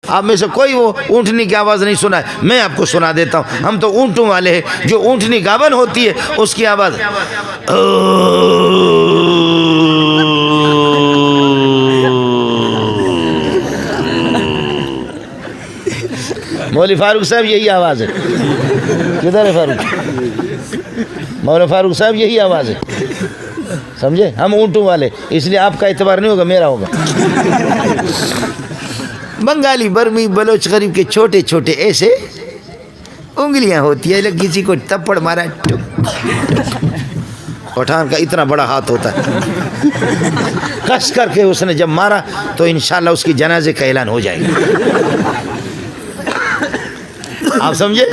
آپ میں سے کوئی وہ اونٹنی کی آواز نہیں سنا ہے، میں آپ کو سنا دیتا ہوں. ہم تو اونٹوں والے ہیں. جو اونٹنی گابن ہوتی ہے اس کی آواز مولوی فاروق صاحب یہی آواز ہے. کدھر ہے فاروق؟ مولانا فاروق صاحب یہی آواز ہے. سمجھے؟ ہم اونٹوں والے، اس لیے آپ کا اعتبار نہیں ہوگا، میرا ہوگا. بنگالی، برمی، بلوچ، غریب کے چھوٹے چھوٹے ایسے انگلیاں ہوتی ہیں، کسی کو تپڑ مارا، پٹھان کا اتنا بڑا ہاتھ ہوتا ہے، کس کر کے اس نے جب مارا تو انشاءاللہ اس کی جنازے کا اعلان ہو جائے گا. آپ سمجھے؟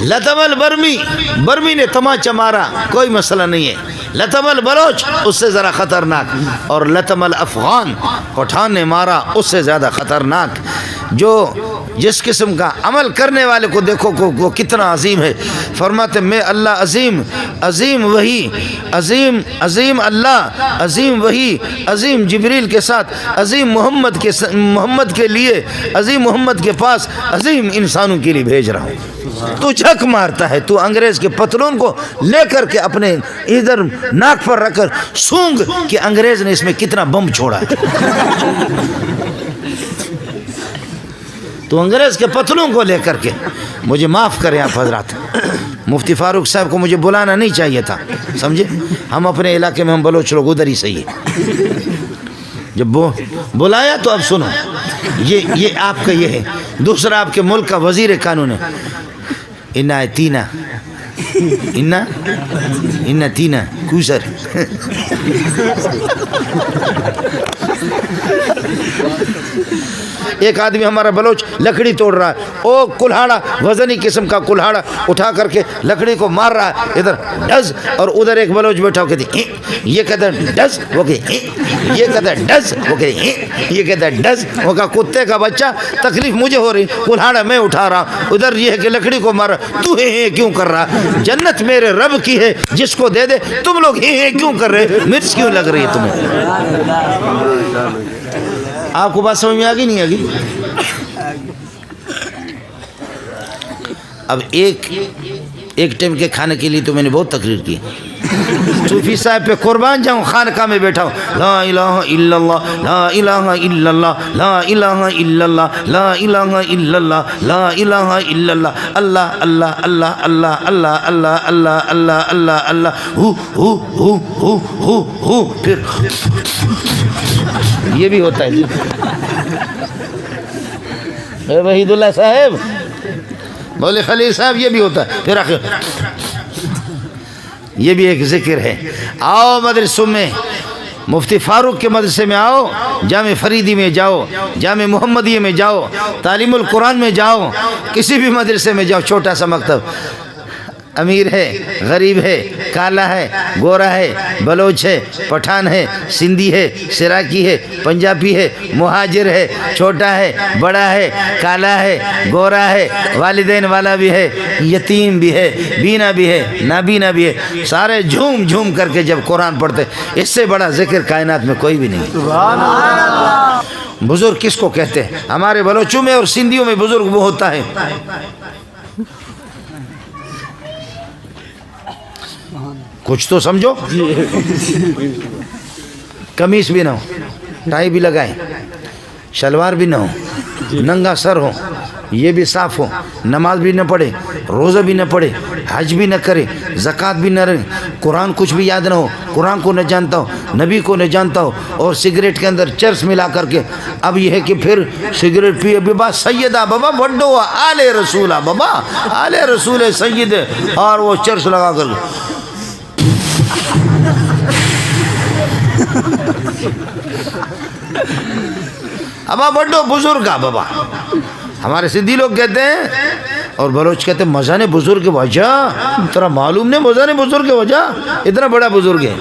لطم البرمی، برمی نے تماچا مارا، کوئی مسئلہ نہیں ہے. لطم البلوچ اس سے ذرا خطرناک، اور لطم الافغان پٹھان نے مارا اس سے زیادہ خطرناک. جو جس قسم کا عمل کرنے والے کو دیکھو وہ کتنا عظیم ہے. فرماتے میں اللہ عظیم، عظیم وہی، عظیم عظیم اللہ، عظیم وہی، عظیم جبریل کے ساتھ، عظیم محمد کے لیے، عظیم محمد کے پاس، عظیم انسانوں کے لیے بھیج رہا ہوں. تو جھک مارتا ہے، تو انگریز کے پتلون کو لے کر کے اپنے ادھر ناک پر رکھ کر سونگ کہ انگریز نے اس میں کتنا بم چھوڑا ہے. تو انگریز کے پتلوں کو لے کر کے، مجھے معاف کریں آپ حضرات، مفتی فاروق صاحب کو مجھے بلانا نہیں چاہیے تھا. سمجھے؟ ہم اپنے علاقے میں ہم بلوچ لوگ ادھر ہی صحیح ہے. جب بلایا تو اب سنو، یہ آپ کا یہ ہے. دوسرا آپ کے ملک کا وزیر قانون ہے. انا تینا کوسر. ایک آدمی ہمارا بلوچ لکڑی توڑ رہا ہے، او کلہاڑا، وزنی قسم کا کلہاڑا اٹھا کر کے لکڑی کو مار رہا ہے، ادھر ڈز، اور ادھر ایک بلوچ بیٹھا ہو کہتے یہ کہتا ہے ڈز، وہ کہتے یہ کہتا ہے ڈز، وہ کہتے یہ کہتا ہے ڈز. وہ کہا کتے کا بچہ، تکلیف مجھے ہو رہی، کلہاڑا میں اٹھا رہا، ادھر یہ ہے کہ لکڑی کو مار رہا، تو ہے کیوں کر رہا؟ جنت میرے رب کی ہے، جس کو دے دے. تم لوگ ہے کیوں کر رہے؟ مرچ کیوں لگ رہی ہے تمہیں؟ آپ کو بات سمجھ میں آگی نہیں آگی؟ اب ایک ٹائم کے کھانے کے لیے تو میں نے بہت تقریر کی. صوفی صاحب پہ قربان جاؤں، خانقاہ میں بیٹھا ہوں، لا الہ الا اللہ، لا الہ الا اللہ، لا الہ الا اللہ، لا الہ الا اللہ، لا الہ الا اللہ، اللہ اللہ اللہ اللہ اللہ اللہ اللہ اللہ اللہ اللہ، ہو پھر یہ بھی ہوتا ہے. وحید اللہ صاحب، مولوی خلیل صاحب، یہ بھی ہوتا ہے. پھر آخر یہ بھی ایک ذکر ہے. آؤ مدرسوں میں، مفتی فاروق کے مدرسے میں آؤ، جامع فریدی میں جاؤ، جامع محمدیہ میں جاؤ، تعلیم القرآن میں جاؤ، کسی بھی مدرسے میں جاؤ. چھوٹا سا مکتب، امیر ہے، غریب ہے، کالا ہے، گورا ہے، بلوچ ہے، پٹھان ہے، سندھی ہے، سراکی ہے، پنجابی ہے، مہاجر ہے، چھوٹا ہے، بڑا ہے، کالا ہے، گورا ہے، والدین والا بھی ہے، یتیم بھی ہے، بینا بھی ہے، نابینا بھی ہے. سارے جھوم جھوم کر کے جب قرآن پڑھتے، اس سے بڑا ذکر کائنات میں کوئی بھی نہیں. بزرگ کس کو کہتے ہیں؟ ہمارے بلوچوں میں اور سندھیوں میں بزرگ وہ ہوتا ہے کچھ تو سمجھو، قمیص بھی نہ ہو، ٹائی بھی لگائیں، شلوار بھی نہ ہو، ننگا سر ہو، یہ بھی صاف ہو، نماز بھی نہ پڑھے، روزہ بھی نہ پڑھے، حج بھی نہ کرے، زکوٰۃ بھی نہ رہے، قرآن کچھ بھی یاد نہ ہو، قرآن کو نہ جانتا ہو، نبی کو نہ جانتا ہو، اور سگریٹ کے اندر چرس ملا کر کے. اب یہ ہے کہ پھر سگریٹ پیے بابا سیدہ بابا بڈو آل رسولہ بابا آل رسول سید، اور وہ چرس لگا کر ابا بڈو بزرگ بابا. ہمارے سندھی لوگ کہتے ہیں اور بلوچ کہتے ہیں مزہ نے بزرگ وجہ، ترا معلوم نہیں مزہ نے بزرگ وجہ، اتنا بڑا بزرگ ہے.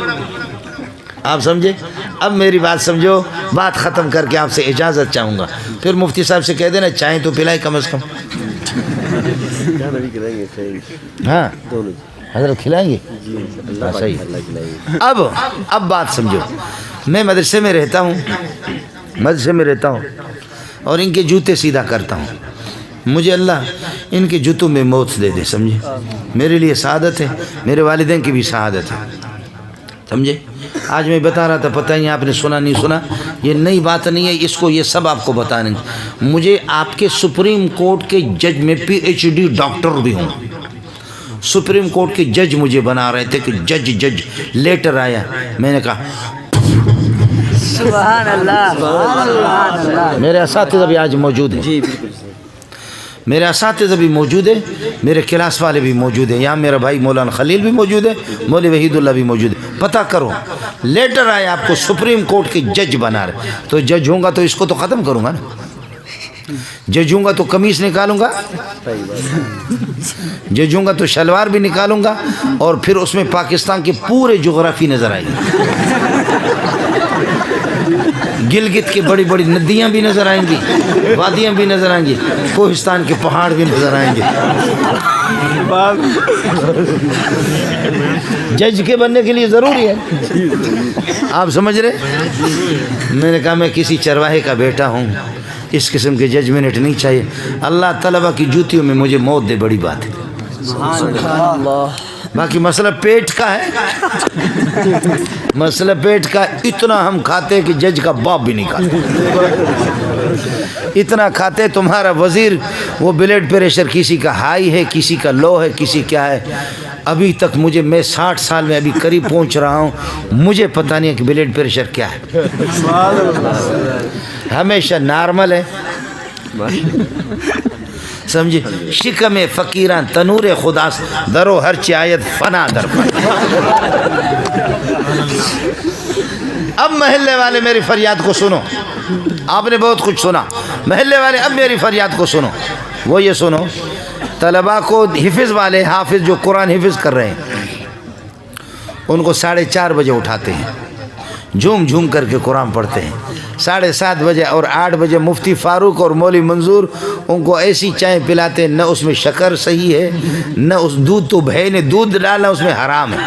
آپ سمجھے؟ اب میری بات سمجھو، بات ختم کر کے آپ سے اجازت چاہوں گا. پھر مفتی صاحب سے کہہ دینا چائیں تو پلائیں کم از کم. ہاں حضرت کھلائیں گے؟ صحیح. اب بات سمجھو. میں مدرسے میں رہتا ہوں، اور ان کے جوتے سیدھا کرتا ہوں. مجھے اللہ ان کے جوتوں میں موت دے دے, سمجھے. میرے لیے سعادت ہے, میرے والدین کی بھی سعادت ہے, سمجھے. آج میں بتا رہا تھا, پتہ نہیں آپ نے سنا نہیں سنا, یہ نئی بات نہیں ہے, اس کو یہ سب آپ کو بتانے. مجھے آپ کے سپریم کورٹ کے جج میں PhD ڈاکٹر بھی ہوں, سپریم کورٹ کے جج مجھے بنا رہے تھے کہ جج لیٹر آیا. میں نے کہا سبحان اللہ, سبحان اللہ. میرے اساتذہ بھی آج موجود ہیں, جی بالکل. میرے اساتذہ بھی موجود ہیں, میرے کلاس والے بھی موجود ہیں. یہاں میرا بھائی مولانا خلیل بھی موجود ہے, مولوی وحید اللہ بھی موجود ہے. پتہ کرو, لیٹر آیا آپ کو سپریم کورٹ کے جج بنا رہے. تو جج ہوں گا تو اس کو تو ختم کروں گا نا, جج ہوں گا تو قمیص نکالوں گا, جج ہوں گا تو شلوار بھی نکالوں گا, اور پھر اس میں پاکستان کے پورے جغرافی نظر آئے گی. گلگت کی بڑی بڑی ندیاں بھی نظر آئیں گی, وادیاں بھی نظر آئیں گی, کوہستان کے پہاڑ بھی نظر آئیں گے. جج کے بننے کے لیے ضروری ہے, آپ سمجھ رہے. میں نے کہا میں کسی چرواہے کا بیٹا ہوں, اس قسم کے ججمنٹ نہیں چاہیے. اللہ طلبہ کی جوتیوں میں مجھے موت دے, بڑی بات ہے. باقی مسئلہ پیٹ کا ہے, مسئلہ پیٹ کا. اتنا ہم کھاتے کہ جج کا باپ بھی نہیں کھاتا, اتنا کھاتے. تمہارا وزیر وہ بلڈ پریشر کسی کا ہائی ہے, کسی کا لو ہے, کسی کیا ہے. ابھی تک مجھے, میں 60 سال میں ابھی قریب پہنچ رہا ہوں, مجھے پتہ نہیں ہے کہ بلڈ پریشر کیا ہے. ہمیشہ نارمل ہے, سمجھے. شکم فقیران تنور خدا درو ہر چایت فنا در پر. اب محلے والے میری فریاد کو سنو, آپ نے بہت کچھ سنا. محلے والے اب میری فریاد کو سنو. وہ یہ سنو, طلباء کو حفظ والے, حافظ جو قرآن حفظ کر رہے ہیں, ان کو 4:30 بجے اٹھاتے ہیں, جھوم جھوم کر کے قرآن پڑھتے ہیں. 7:30 بجے اور 8 بجے مفتی فاروق اور مولوی منظور ان کو ایسی چائے پلاتے ہیں, نہ اس میں شکر صحیح ہے, نہ اس دودھ, تو بھائی نے دودھ ڈالا اس میں حرام ہے.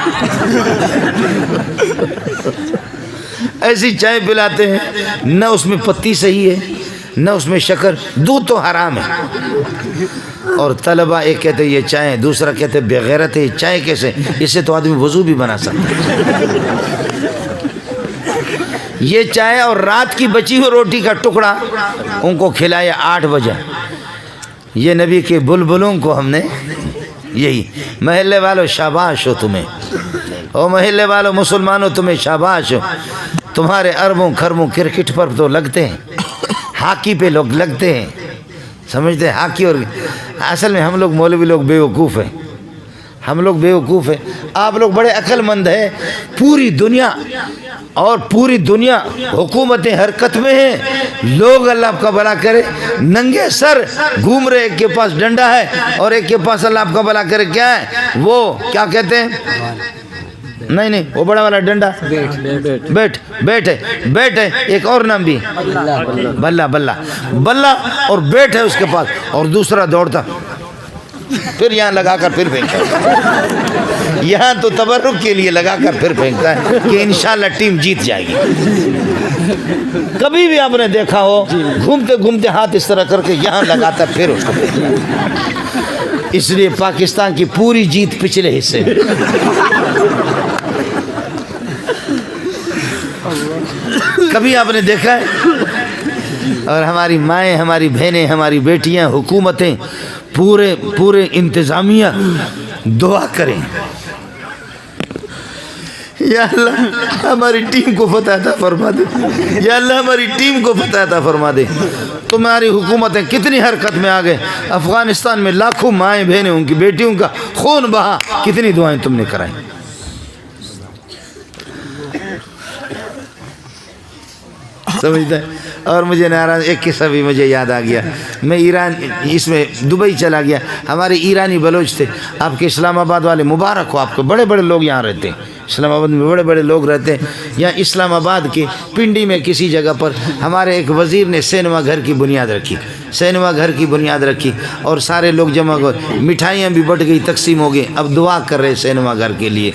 ایسی چائے پلاتے ہیں, نہ اس میں پتی صحیح ہے, نہ اس میں شکر, دودھ تو حرام ہے. اور طلبہ ایک کہتے ہیں یہ چائے, دوسرا کہتے ہیں بغیرت ہے, چائے کیسے, اس سے تو آدمی وضو بھی بنا سکتا ہے. یہ چائے اور رات کی بچی ہوئی روٹی کا ٹکڑا ان کو کھلایا 8 بجے. یہ نبی کے بلبلوں کو ہم نے یہی. محلے والوں شاباش ہو تمہیں, او محلے والوں مسلمانوں تمہیں شاباش ہو. تمہارے اربوں خربوں کرکٹ پر تو لگتے ہیں, ہاکی پہ لوگ لگتے ہیں, سمجھتے ہیں ہاکی. اور اصل میں ہم لوگ مولوی لوگ بیوقوف ہیں, ہم لوگ بیوقوف ہیں. آپ لوگ بڑے عقل مند ہیں. پوری دنیا اور پوری دنیا حکومتیں حرکت میں ہیں, لوگ اللہ آپ کا بھلا کرے ننگے سر گھوم رہے, ایک کے پاس ڈنڈا ہے اور ایک کے پاس اللہ آپ کا بھلا کرے کیا ہے, وہ کیا کہتے ہیں, نہیں وہ بڑا والا ڈنڈا, بیٹ ہے, ایک اور نام بھی بلہ اور بیٹ ہے اس کے پاس, اور دوسرا دوڑتا پھر یہاں لگا کر پھر پھینکتا ہے. یہاں تو تبرک کے لیے لگا کر پھر پھینکتا ہے کہ انشاءاللہ ٹیم جیت جائے گی. کبھی بھی آپ نے دیکھا ہو گھومتے گھومتے ہاتھ اس طرح کر کے یہاں لگاتا پھر اس کو. اس لیے پاکستان کی پوری جیت پچھلے حصے میں. کبھی آپ نے دیکھا ہے. اور ہماری مائیں, ہماری بہنیں, ہماری بیٹیاں, حکومتیں, پورے انتظامیہ دعا کریں, یا اللہ ہماری ٹیم کو فتح عطا فرما دے, یا اللہ ہماری ٹیم کو فتح عطا فرما دے. تمہاری حکومتیں کتنی حرکت میں آ گئے. افغانستان میں لاکھوں مائیں بہنیں, ان کی بیٹیوں کا خون بہا, کتنی دعائیں تم نے کرائیں. سمجھتا ہے. اور مجھے ناراض ایک قصہ بھی مجھے یاد آ گیا. میں ایران, اس میں دبئی چلا گیا. ہمارے ایرانی بلوچ تھے. آپ کے اسلام آباد والے مبارک ہو, آپ کو بڑے بڑے لوگ یہاں رہتے ہیں. اسلام آباد میں بڑے بڑے لوگ رہتے ہیں. یہاں اسلام آباد کے پنڈی میں کسی جگہ پر ہمارے ایک وزیر نے سینما گھر کی بنیاد رکھی, سینما گھر کی بنیاد رکھی, اور سارے لوگ جمع ہوئے, مٹھائیاں بھی بٹ گئی, تقسیم ہو گئی. اب دعا کر رہے سینما گھر کے لیے.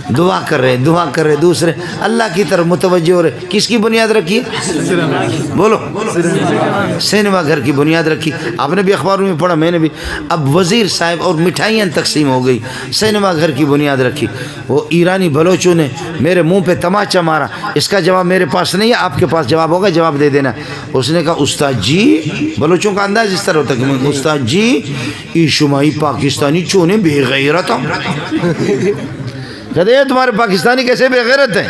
دعا کر رہے دوسرے اللہ کی طرف متوجہ ہو رہے. کس کی بنیاد رکھی ہے؟ بولو. سینما گھر کی بنیاد رکھی. آپ نے بھی اخباروں میں پڑھا, میں نے بھی. اب وزیر صاحب اور مٹھائیاں تقسیم ہو گئی, سینما گھر کی بنیاد رکھی. وہ ایرانی بلوچوں نے میرے منہ پہ تماچا مارا. اس کا جواب میرے پاس نہیں ہے, آپ کے پاس جواب ہوگا, جواب دے دینا. اس نے کہا استاد جی, بلوچوں کا انداز اس طرح ہوتا ہے کہ استاد جی ای شمائی پاکستانی چونے بے غیرت ہم. کہتے ہیں تمہارے پاکستانی کیسے بے غیرت ہیں؟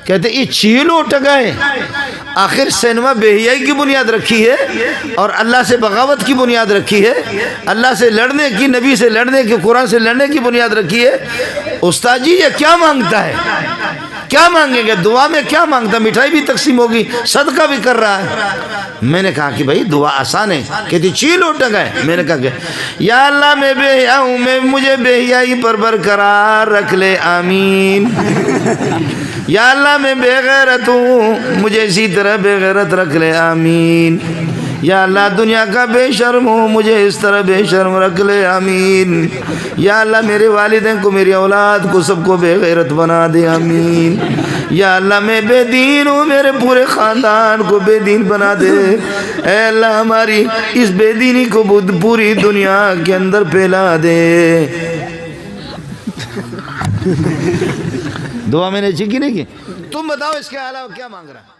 کہتے ہیں یہ چیل اٹھ گئے. آخر سینما بے حیائی کی بنیاد رکھی ہے اور اللہ سے بغاوت کی بنیاد رکھی ہے, اللہ سے لڑنے کی, نبی سے لڑنے کی, قرآن سے لڑنے کی بنیاد رکھی ہے. استاد جی یہ کیا مانگتا ہے؟ کیا مانگیں گے؟ دعا میں کیا مانگتا؟ مٹھائی بھی تقسیم ہوگی, صدقہ بھی کر رہا ہے. میں نے کہا کہ بھائی دعا آسان ہے. کہتی چیل اٹھ گئے. میں نے کہا کہ یا اللہ میں بے حیا ہوں, مجھے بے حیائی پر برقرار رکھ لے, آمین. یا اللہ میں بے غیرت ہوں, مجھے اسی طرح بے غیرت رکھ لے, آمین. یا اللہ دنیا کا بے شرم ہوں, مجھے اس طرح بے شرم رکھ لے, آمین. یا اللہ میرے والدین کو, میری اولاد کو, سب کو بے غیرت بنا دے, آمین. یا اللہ میں بے دین ہوں, میرے پورے خاندان کو بے دین بنا دے. اے اللہ ہماری اس بے دینی کو پوری دنیا کے اندر پھیلا دے. دعا میں نے چکی نہیں کی. تم بتاؤ اس کے علاوہ کیا مانگ رہا؟